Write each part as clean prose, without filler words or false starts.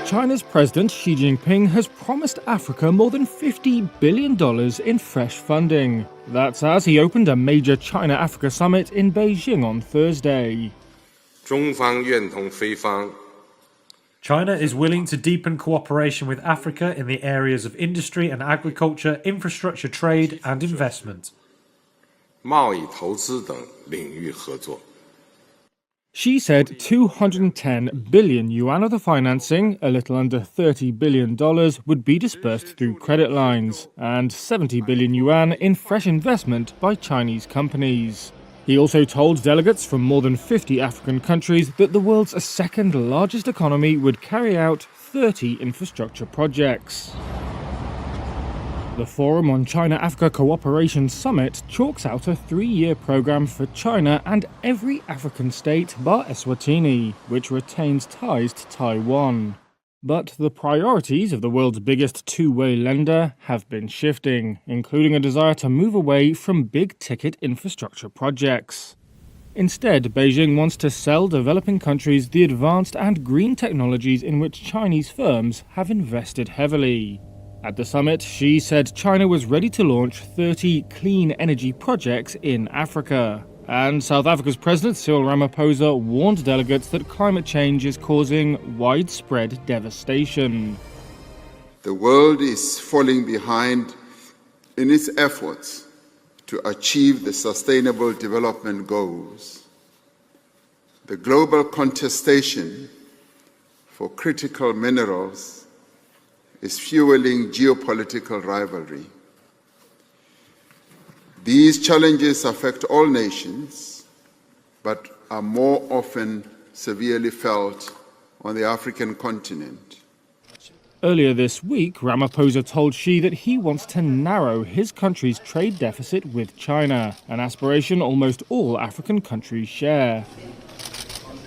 China's President Xi Jinping has promised Africa more than $50 billion in fresh funding. That's as he opened a major China-Africa summit in Beijing on Thursday. 中方愿同非方 China is willing to deepen cooperation with Africa in the areas of industry and agriculture, infrastructure, trade and investment. 贸易投资等领域合作 Xi said 210 billion yuan of the financing, a little under $30 billion, would be dispersed through credit lines, and 70 billion yuan in fresh investment by Chinese companies. He also told delegates from more than 50 African countries that the world's second largest economy would carry out 30 infrastructure projects. The Forum on China-Africa Cooperation Summit chalks out a 3-year program for China and every African state bar Eswatini, which retains ties to Taiwan. But the priorities of the world's biggest two-way lender have been shifting, including a desire to move away from big-ticket infrastructure projects. Instead, Beijing wants to sell developing countries the advanced and green technologies in which Chinese firms have invested heavily. At the summit, Xi said China was ready to launch 30 clean energy projects in Africa. And South Africa's President Cyril Ramaphosa warned delegates that climate change is causing widespread devastation. The world is falling behind in its efforts to achieve the Sustainable Development Goals. The global contestation for critical minerals is fueling geopolitical rivalry. These challenges affect all nations, but are more often severely felt on the African continent. Earlier this week, Ramaphosa told Xi that he wants to narrow his country's trade deficit with China, an aspiration almost all African countries share.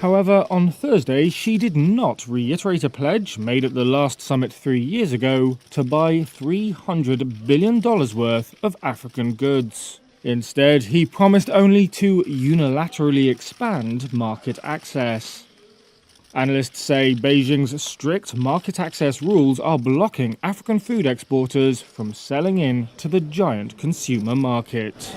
However, on Thursday, Xi did not reiterate a pledge made at the last summit 3 years ago to buy $300 billion worth of African goods. Instead, he promised only to unilaterally expand market access. Analysts say Beijing's strict market access rules are blocking African food exporters from selling in to the giant consumer market.